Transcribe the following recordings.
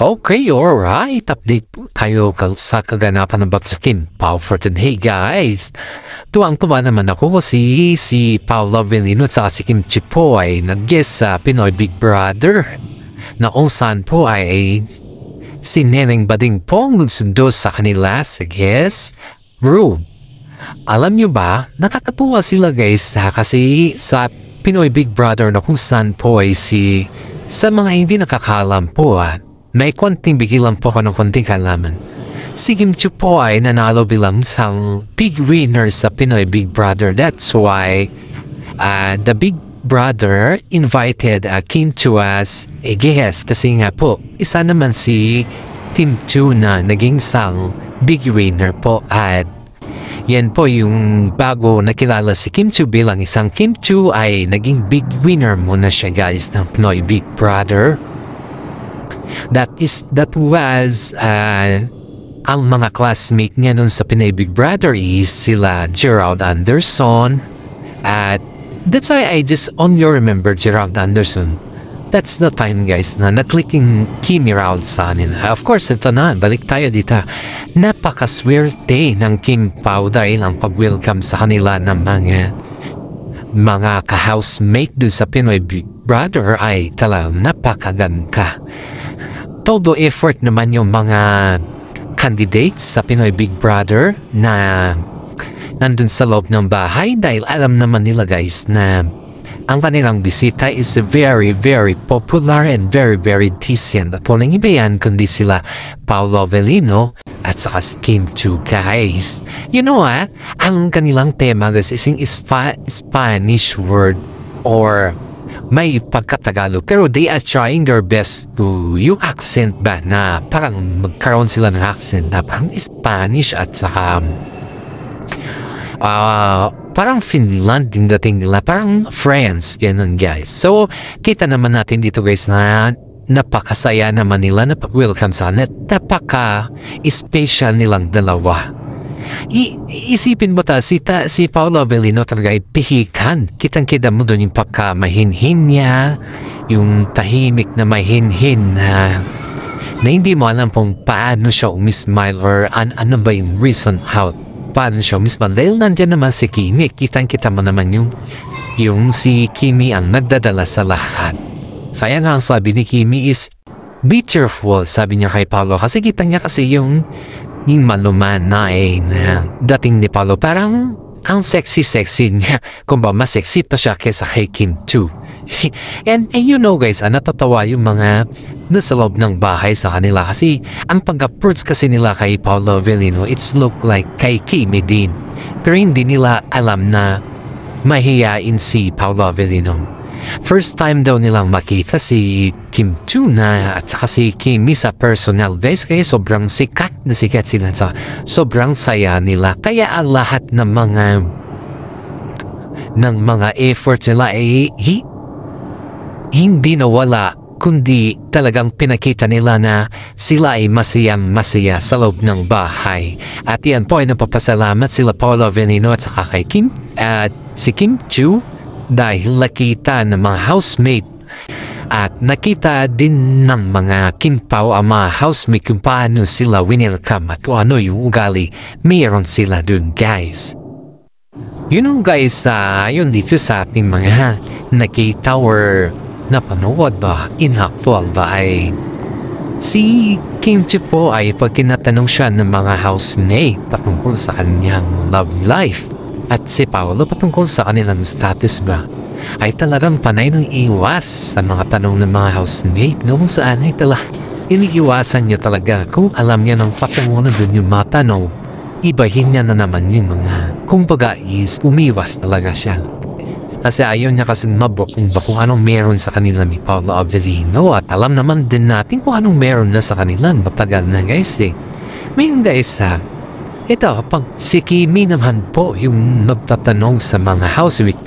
Okay, alright. Update po tayo sa kaganapan ng Kim Pao for today, guys. Tuwang-tuwa naman ako kasi si Paolo Avellino at si Kim Chi po ay nag-guest sa Pinoy Big Brother na kung saan po ay si Neneng Bading po ang nagsundo sa kanila sa guest room. Alam nyo ba, nakakatuwa sila guys kasi sa Pinoy Big Brother na kung saan po ay sa mga hindi nakakalam po may konting bigilan po ako ng konting kalaman. Si Kim Chiu po ay nanalo bilang isang big winner sa Pinoy Big Brother. That's why the Big Brother invited Kim Chiu as a guest. Kasi nga po, isa naman si Kim Chiu na naging isang big winner po. At yan po yung bago nakilala si Kim Chiu bilang isang Kim Chiu ay naging big winner muna siya guys ng Pinoy Big Brother. That was ang mga classmate niya nun sa Pinoy Big Brother is sila Gerald Anderson at that's why I just only remember Gerald Anderson. That's the time guys na naklicking Kimi Raul sa anin. Of course ito na, balik tayo dito. Napakaswerte ng Kim Pao dahil ang pag-welcome sa kanila ng mga ka-housemate doon sa Pinoy Big Brother ay talagang napakaganda. Todo effort naman yung mga candidates sa Pinoy Big Brother na nandun sa loob ng bahay dahil alam naman nila guys na ang kanilang bisita is very very popular and very very decent. At walang iba yan kundi sila Paolo Avellino at saka si Kim Chiu guys. You know ang kanilang tema guys is Spanish word or may pagkatagalog pero they are trying their best to yung accent ba na parang magkaroon sila ng accent na parang Spanish at saka parang Finland yung dating nila, parang France, ganun guys. So kita naman natin dito guys na napakasaya naman nila na pag-welcome sa net, napaka-special nilang dalawa. Isipin mo si Paolo Avellino talaga ay pihikan. Kitang-kita mo doon yung pagka-mahinhin niya, yung tahimik na mahinhin na hindi mo alam kung paano siya umismile or ano ba yung reason how paano siya umismile. Dahil nandiyan naman si Kimi, kitang-kita mo naman yung si Kimi ang nagdadala sa lahat. Kaya nga ang sabi ni Kimi is be cheerful, sabi niya kay Paolo kasi kita niya kasi yung maluman na dating ni Paolo parang ang sexy niya kung ba mas sexy pa siya kesa kay Kim Chiu. and you know guys natatawa yung mga nasa loob ng bahay sa kanila kasi ang pag-approach kasi nila kay Paolo Avellino it's look like kay Kimi din pero hindi nila alam na mahihain si Paolo Avellino. First time daw nilang makita si Kim Chiu na at saka si Kimi sa personal base kaya sobrang sikat sila sa sobrang saya nila kaya ang lahat ng mga effort nila ay hindi nawala kundi talagang pinakita nila na sila ay masaya sa loob ng bahay at yan po ay napapasalamat sila Paolo Avellino at saka kay Kim at si Kim Chiu dahil nakita ng mga housemate at nakita din ng mga Kim Pao ang mga housemate kung paano sila winelcome at kung ano yung ugali mayroon sila dun guys. You know guys, yun dito sa ating mga nakita or napanood ba in-actual ba ay si Kim Chiu po ay pag kinatanong siya ng mga housemate patungkol sa kanyang love life at si Paolo patungkol sa kanilang status ba ay talagang panay ng iwas sa mga tanong ng mga housemate noong saan ay iniiwasan niya talaga kung alam niya ng patungo na dun yung matanong ibahin niya na naman yung mga kumbaga is umiwas talaga siya kasi ayaw niya kasing mabok kung anong meron sa kanila ni Paolo Avellino at alam naman din natin kung anong meron na sa kanila matagal na guys may guys ito, pag si Kimi naman po yung nagtatanong sa mga housemate,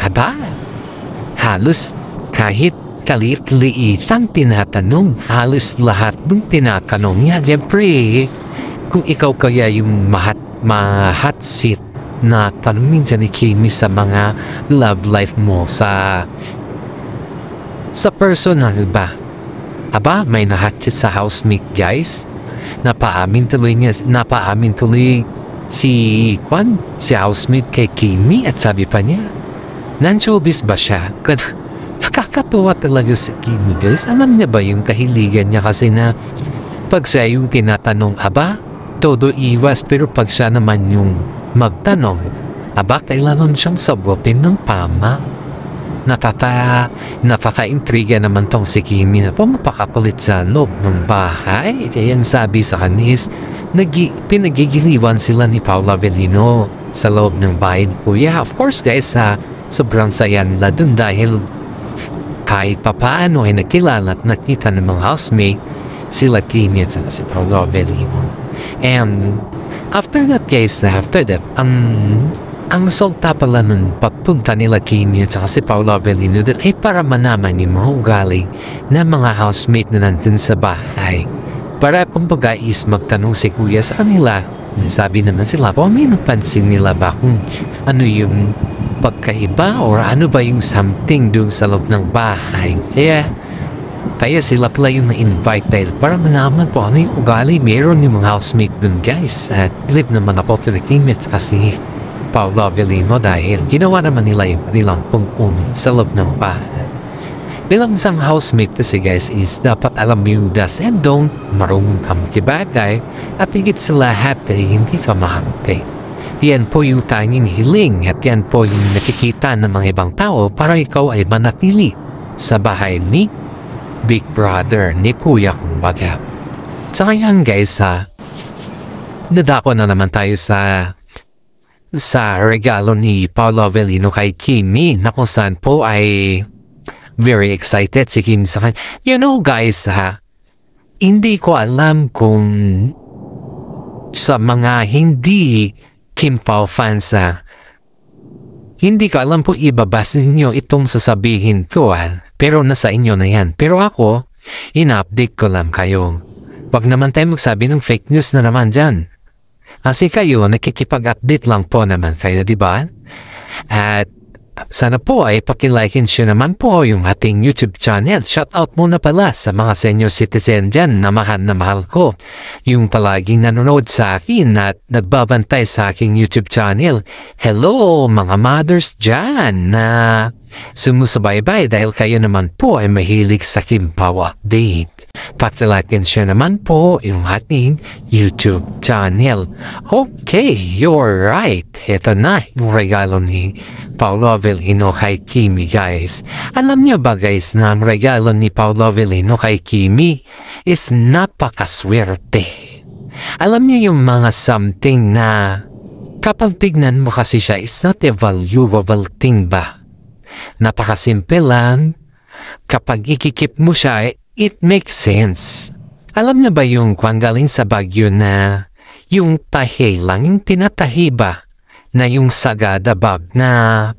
halos kahit kaliit-liitang tinatanong, halos lahat ng tinatanong niya. Siyempre, kung ikaw kaya yung hot seat na tanongin dyan ni Kimi sa mga love life mo sa personal ba? Aba, may nahatid sa housemate guys. Napaamin tuloy si housemate kay Kimi at sabi pa niya, "Nan-showbiz ba siya?" Nakakatuwa talaga si Kimi guys. Alam niya ba yung kahiligan niya kasi na pag siya yung tinatanong, aba, todo iwas, pero pag siya naman yung magtanong, aba, kailangan siyang sagutin ng tama. Nakaka-intriga naman tong si Kimi na pumapakakulit sa loob ng bahay. Kaya ang sabi sa kanya is, pinagigiliwan sila ni Paolo Avellino sa loob ng bahay ni Kuya. Of course guys, sobrang saya nila dun dahil kahit papaano ay nakilala at nakita ng mga housemate sila Kimi at si Paolo Avellino. And after that guys, ang resulta pala nun pagpunta nila Kimi at si Paolo Avellino din ay para manaman yung mga ugali na mga housemate na nandun sa bahay. Para kumbaga is magtanong si Kuya sa kanila. Sabi naman sila, may napansin nila ba kung ano yung pagkaiba or ano ba yung something doon sa loob ng bahay. Kaya sila pala yung na-invite dahil para manaman po ano yung ugali meron yung mga housemate dun guys. At believe naman ako tinitimit kasi Paolo Avellino dahil ginawa naman nila yung kanilang pungkunin sa loob ng bahay. Bilang isang housemate kasi guys is dapat alam mo yung do's and don't, marunong ka makibagay at higit sa lahat ay hindi ka mahangkay. Yan po yung tanging hiling at yan po yung nakikita ng mga ibang tao para ikaw ay manatili sa bahay ni Big Brother ni Kuya kumbaga. Sa ngayon guys nadako na naman tayo sa regalo ni Paolo Avellino kay Kimi na kung saan po ay very excited si Kimi sa kanya. You know guys hindi ko alam kung sa mga hindi Kim Pao fans hindi ko alam po ibabasa ninyo itong sasabihin ko pero nasa inyo na yan. Pero ako, ina-update ko lang kayo. Wag naman tayo magsabi ng fake news na naman dyan. Kasi kayo, nakikipag-update lang po naman kayo, di ba? At sana po ay pakilike and share naman po yung ating YouTube channel. Shoutout muna pala sa mga senior citizen dyan na mahal ko. Yung palaging nanonood sa akin at nagbabantay sa aking YouTube channel. Hello mga mothers dyan na sumusubaybay dahil kayo naman po ay mahilig sa Kim Pao update. Pakilike and share naman po yung ating YouTube channel. Okay, you're right. Ito na yung regalo ni Paolo Avellino kay Kimi guys. Alam niyo ba guys na ang regalo ni Paolo Avellino kay Kimi is napakaswerte. Alam niyo yung mga something na kapag tignan mo kasi siya is not a valuable thing ba? Napakasimple lang. Kapag ikikip mo siya, it makes sense. Alam niyo ba yung kung galing sa Baguio na yung tahi lang, yung tinatahi ba na yung Sagada bag na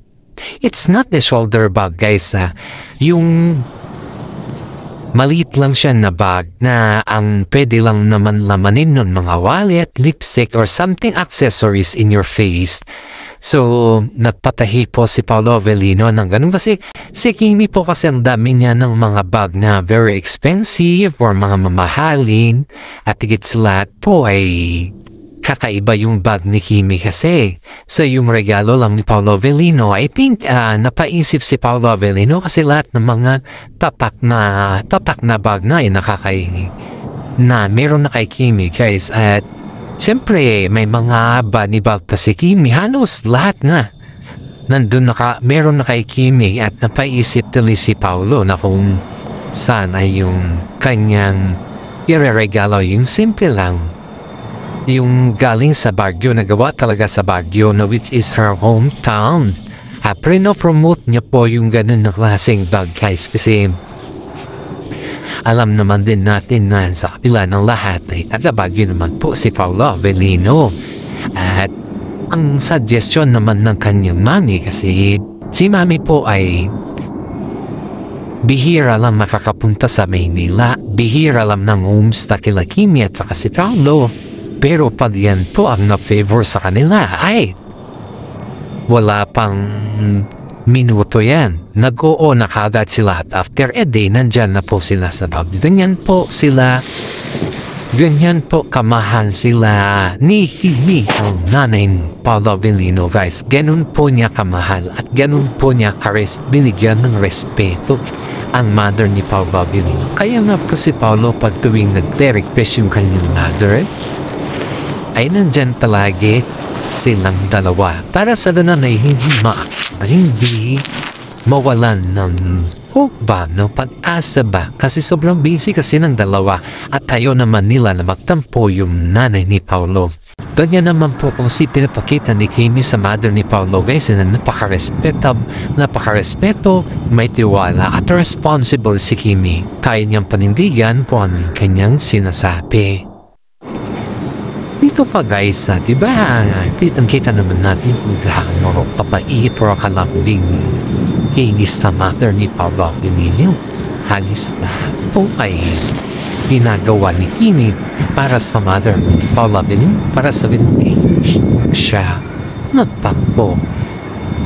it's not the shoulder bag guys yung maliit lang siya na bag na ang pwede lang naman lamanin nun mga wallet, lipstick or something accessories in your face. So, nagpatahi po si Paolo Avellino ng ganun kasi si Kimi po kasi ang dami niya ng mga bag na very expensive or mga mamahalin at higit sa lahat po ay kakaiba yung bag ni Kimi kasi. So, yung regalo lang ni Paolo Avellino, I think napaisip si Paolo Avellino kasi lahat ng mga tatak na bag na ay nakakaini na meron na kay Kimi guys. At siyempre, may mga bunny bag pa si Kimi. Halos lahat na. Nandun meron na kay Kimi at napaisip tuloy si Paolo na kung saan ay yung kanyang ireregalo. Yung simple lang. Yung galing sa Baguio, nagawa talaga sa Baguio na which is her hometown. Prino-promote niya po yung ganun na klaseng bag guys kasi alam naman din natin na sa kapila ng lahat ay taga-Baguio naman po si Paolo Avellino. At ang suggestion naman ng kanyang mami kasi si mami po ay bihira lang makakapunta sa Maynila. Bihira lang ng homesta kila Kimi at saka si Paolo. Pero pag yan po ang na-favor sa kanila ay wala pang minuto yan. Nag-oo na kagad sila at after a day, nandyan na po sila sa bag. Ganyan po kamahal sila ni Kimi, ang nanay ni Paolo Avellino, guys. Ganun po niya kamahal at ganun po niya binigyan ng respeto ang mother ni Paolo Avellino. Kaya nga po si Paolo pag tuwing nag-request yung kanyang mother, ay nandyan palagi silang dalawa para sa danan ay hindi mawalan ng hope ba, ng pag-asa ba, kasi sobrang busy kasi ng dalawa at tayo naman nila na magtampo yung nanay ni Paolo. Ganyan naman po kung si pinapakita ni Kimi sa mother ni Paolo, guys, na napaka-respeto, may tiwala at responsible si Kimi. Kaya niyang panindigan kung ano yung kanyang sinasabi. Dito pa, guys, diba, kita naman natin kung gaano kapait o kalambing higis na mother ni Paolo Avellino. Halos na po ay ginagawa ni Kimi para sa mother ni Paolo Avellino, para sa vintage siya nagtakbo.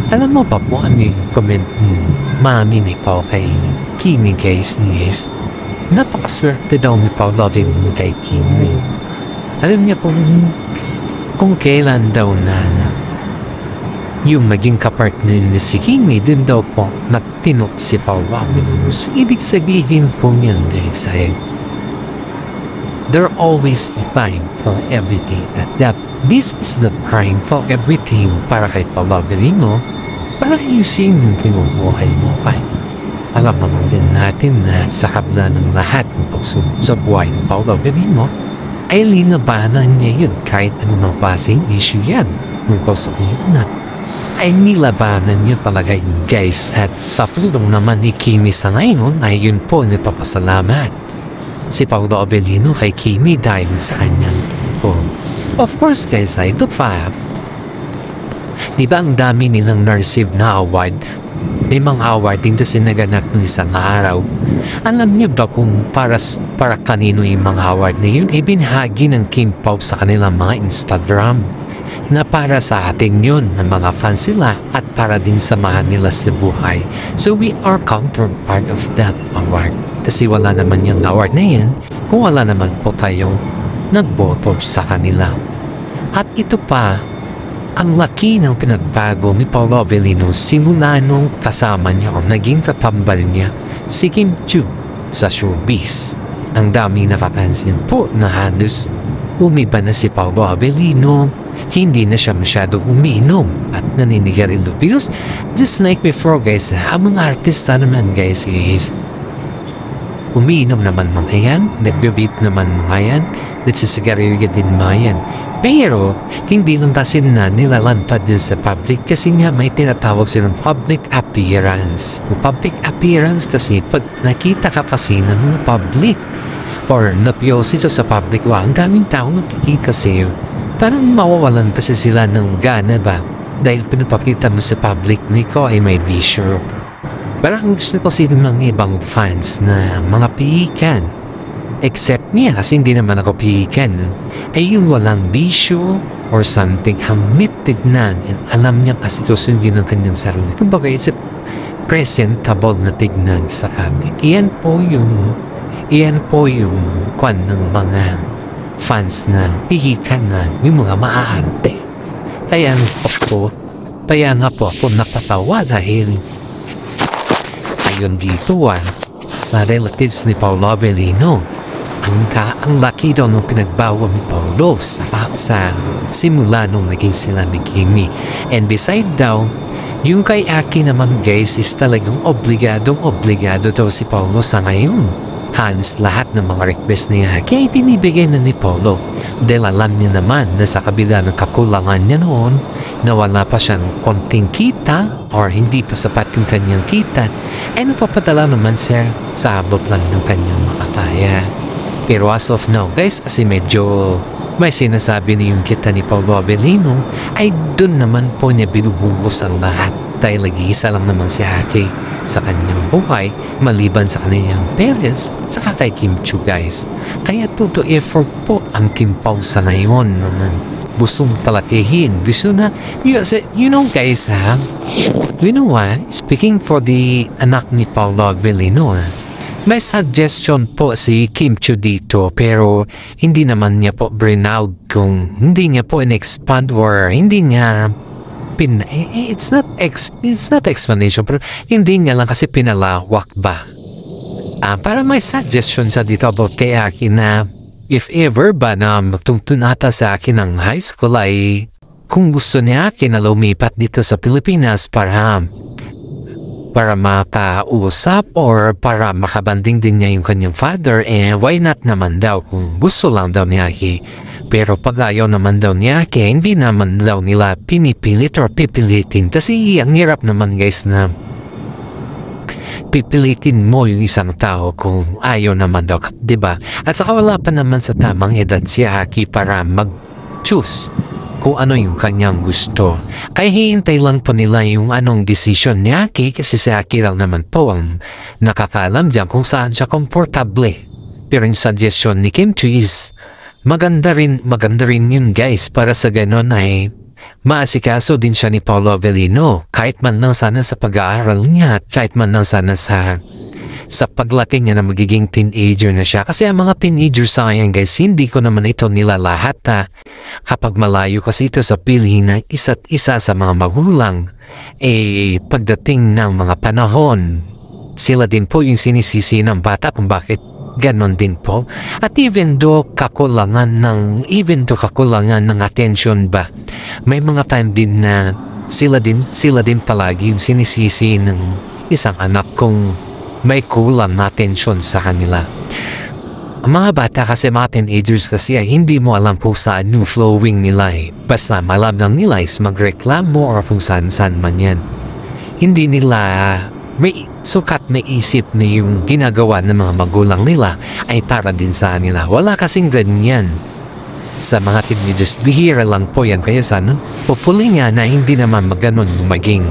Alam mo ba po ano yung comment ni mami ni Paolo kay Kimi, guys, napakaswerte daw ni Paolo Avellino kay Kimi. Alam niya kung kailan daw na yung maging kapartner ni si Kimi, din daw po nagtinok si Paolo Avellino. Ibig sabihin po niyan, guys, ay they're always defined for everything. That this is the prime for everything para kay Paolo Avellino, para ayusin yung tinubuhay mo. Alam naman din natin na sa kabla ng lahat ng pagsubok sa buhay ng Paolo Avellino, ay linabanan niya yun kahit anumang klaseng issue yan. Tungkol sa na ay nilabanan niya talaga yun, guys. At sa pulong naman ni Kimi sa ngayon ay yun po nagpapasalamat si Paolo Avellino kay Kimi dahil sa kanyang po. Of course, guys, ito pa. Diba ang dami nilang na-receive na award? May mga award din kasi naganap ng isang araw. Alam niyo ba kung para kanino yung mga award na yun? Binahagi ng Kim Pao sa kanilang mga Instagram na para sa ating yun ng mga fans sila at para din samahan nila sa buhay. So we are counterpart of that award. Kasi wala naman yung award na yan kung wala naman po tayong nagboto sa kanila. At ito pa, ang laki ng pinagbago ni Paolo Avellino simula nung kasama niya o naging katambal niya si Kim Chiu sa showbiz. Ang dami nakapansin po na halos umiba na si Paolo Avellino, hindi na siya masyado umiinom at naninigarilyo. Because just like before, guys, ang mga artista naman, guys, is umiinom naman mga yan, nagbe-vape naman mga yan, nagsisigarilyo din mga yan. Pero, hindi lang kasi na nilalantad din sa public kasi nga may tinatawag silang public appearance. Public appearance kasi pag nakita ka kasi ng public or napiyosi sa public, ang daming tao nakikita sa'yo. Parang mawawalan kasi sila ng gana ba? Dahil pinapakita mo sa public ni ko ay may bisyo. Parang gusto kasi ng mga ibang fans na mga pihikan. Except niya kasi hindi naman ako pihikan. Ay yung walang bisyo or something ang tignan and alam niya kasi susundin ng kanyang sarili. Kumbaga, it's a presentable na tignan sa kanya. Iyan po yung kwan ng mga fans na pihikan na yung mga maaarte. Kaya nga po ako nakatawa dahil ayon dito sa relatives ni Paolo Avellino. Ang laki daw nung pinagbawa ni Paolo sa simula nung naging sila ni Kimi. And beside daw, yung kay Aki naman, guys, is talagang obligado daw si Paolo sa ngayon. Halos lahat ng mga request ni Aki ay binibigay na ni Paolo. Dahil alam niya naman na sa kabila ng kakulangan niya noon, na wala pa siyang konting kita or hindi pa sapat yung kanyang kita, ay napapadala naman siya sa abot lang ng kanyang makakaya. Pero as of now, guys, kasi medyo may sinasabi na yung kita ni Paolo Avellino, ay dun naman po niya binubungos ang lahat. dahil nag-iisa lang naman si Aki sa kanyang buhay maliban sa kanyang parents at saka kay Kim Chiu guys. Kaya todo effort po ang Kim Pao sa ngayon naman. Gustong palakihin. Gusto na, you know guys ha, you know what, speaking for the anak ni Paolo Avellino, may suggestion po si Kim Chiu dito pero hindi naman niya po burnout kung hindi niya po in-expand or hindi niya it's not explanation pero hindi niya lang kasi pinalawak ba. Para may suggestion siya dito about kay Aki na if ever ba na matungtun ata sa akin ng high school ay kung gusto niya Aki na lumipat dito sa Pilipinas para makausap or para makabanding din niya yung kanyang father, why not naman daw kung gusto lang daw niya Aki. Pero pag ayaw naman daw niya Aki, hindi naman daw nila pinipilit or pipilitin kasi ang hirap naman guys na pipilitin mo yung isang tao kung ayaw naman daw, diba? At saka wala pa naman sa tamang edad si Aki para mag-choose kung ano yung kanyang gusto. Kaya hihintay lang po nila yung anong decision ni Aki kasi si Aki lang naman po ang nakakaalam dyan kung saan siya komportable. Pero yung suggestion ni Kim Chiu is maganda rin yun guys para sa ganon ay maasikaso din siya ni Paolo Avellino kahit man lang sana sa pag-aaral niya at kahit man lang sana sa paglaki niya na magiging teenager na siya. Kasi ang mga teenager sa ngayon guys, hindi ko naman ito nilalahat kapag malayo kasi ito sa pilihan ng isa't isa sa mga magulang pagdating ng mga panahon sila din po yung sinisisi ng bata kung bakit ganon din po. At even though kakulangan ng attention ba, may mga time din na sila din palagi yung sinisisi ng isang anak kung may kulang na attention sa kanila. Ang mga bata kasi, mga teenagers kasi ay hindi mo alam kung saan yung flowing nila Basta malam lang nila is magreklamo or kung saan man yan. Hindi nila may sukat na isip na yung ginagawa ng mga magulang nila ay para din sa nila. Wala kasing ganyan sa mga teenagers. Bihira lang po yan. Kaya sana, hopefully nga na hindi naman maganon maging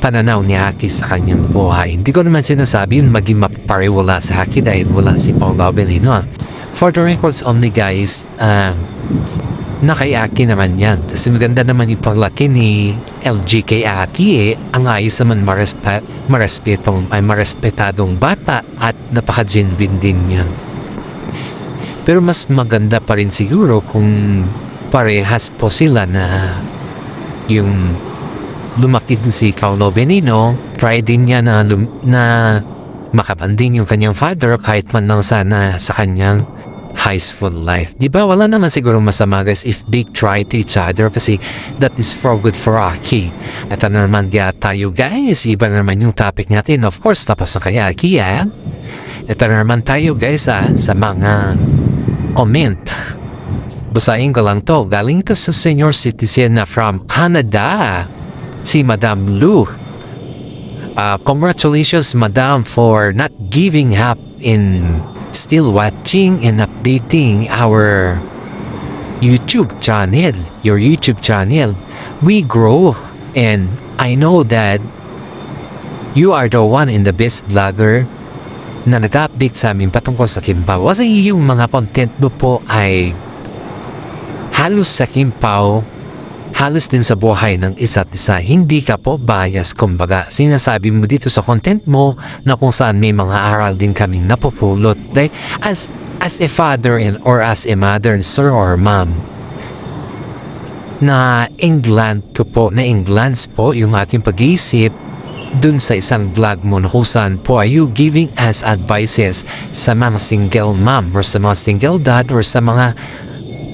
pananaw ni Aki sa kanyang buhay. Hindi ko naman sinasabi yun maging mapariwala sa Aki dahil wala si Paolo Avellino. For the records only guys, na kay Aki naman yan. Kasi maganda naman yung paglaki ni LG kay Aki ang ayos naman marespetadong bata at napaka-genuine din yan. Pero mas maganda pa rin siguro kung parehas po sila na yung lumaki din si Paolo Avellino, try din niya na makabanding yung kanyang father kahit man lang sana sa kanyang high school life. Diba wala naman siguro masama guys if they try to each other kasi that is for good for Aki. Ito na naman tayo guys, iba na naman yung topic natin. Of course, tapos na kaya Aki Ito na naman tayo guys sa mga comment. Basahin ko lang to. Galing ito sa senior citizen na from Canada, si Madam Lu. Congratulations Madam for not giving up in still watching and updating our YouTube channel, your YouTube channel. We grow and I know that you are the one in the best vlogger na nag-update sa amin patungkol sa Kim Pao. Kasi yung mga content mo po ay halos sa Kim Pao, halos din sa buhay ng isa't isa. Hindi ka po bias, kumbaga. Sinasabi mo dito sa content mo na kung saan may mga aral din kaming napupulot. Like, as a father or as a mother, sir or mom, na England po yung ating pag-iisip dun sa isang vlog mo na kung saan po are you giving us advices sa mga single mom or sa mga single dad or sa mga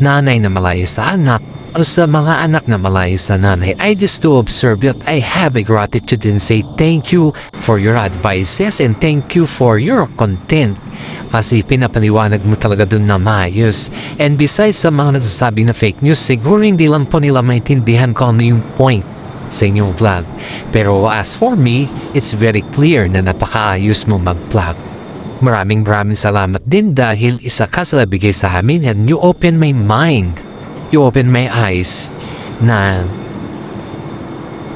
nanay na malayo sa anak o sa mga anak na malayo sa nanay. I just to observe that I have a gratitude and say thank you for your advices and thank you for your content kasi pinapaliwanag mo talaga dun na maayos. And besides sa mga nagsasabi na fake news, siguro hindi lang po nila maintindihan kung ano yung point sa inyong vlog. Pero as for me, it's very clear na napakaayos mo mag-vlog. Maraming salamat din dahil isa ka sa nabigay sa amin and you open my mind. You open my eyes na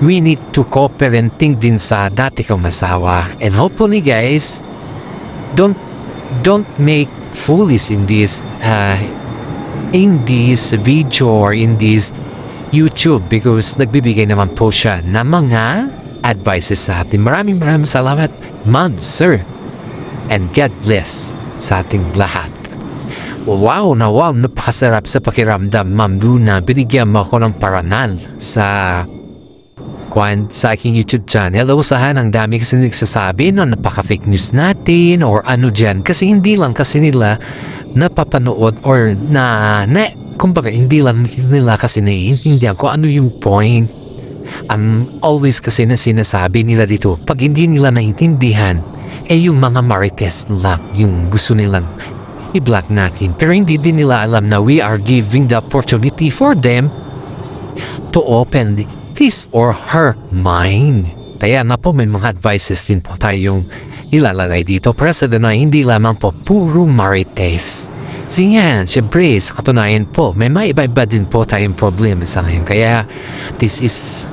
we need to co-parenting din sa dati kong asawa. And hopefully guys, don't make foolish in this video or in this YouTube because nagbibigay naman po siya ng mga advices sa atin. Maraming salamat, ma'am, sir. And God bless sa ating lahat. Wow, napakasarap sa pakiramdam, Ma'am Luna. Binigyan mo ako ng paranal sa aking YouTube channel. Usahan ang dami kasi nagsasabi na napaka-fake news natin or ano dyan. Kasi hindi lang kasi nila napapanood or kumbaga hindi lang nila kasi naiintindihan ko ano yung point. Always kasi na sinasabi nila dito, pag hindi nila naintindihan, yung mga marites lang yung gusto nilang i-block natin. Pero hindi din nila alam na we are giving the opportunity for them to open his or her mind. Kaya na po may mga advices din po tayong ilalagay dito para sa na hindi lamang po puro marites. Yan, syempre sa katunayan po may iba-iba din po tayong problema sa ngayon. Kaya this is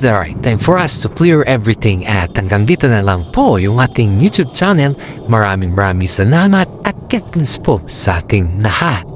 the right time for us to clear everything at hanggang dito na lang po yung ating YouTube channel. Maraming salamat at God bless po sa ating lahat.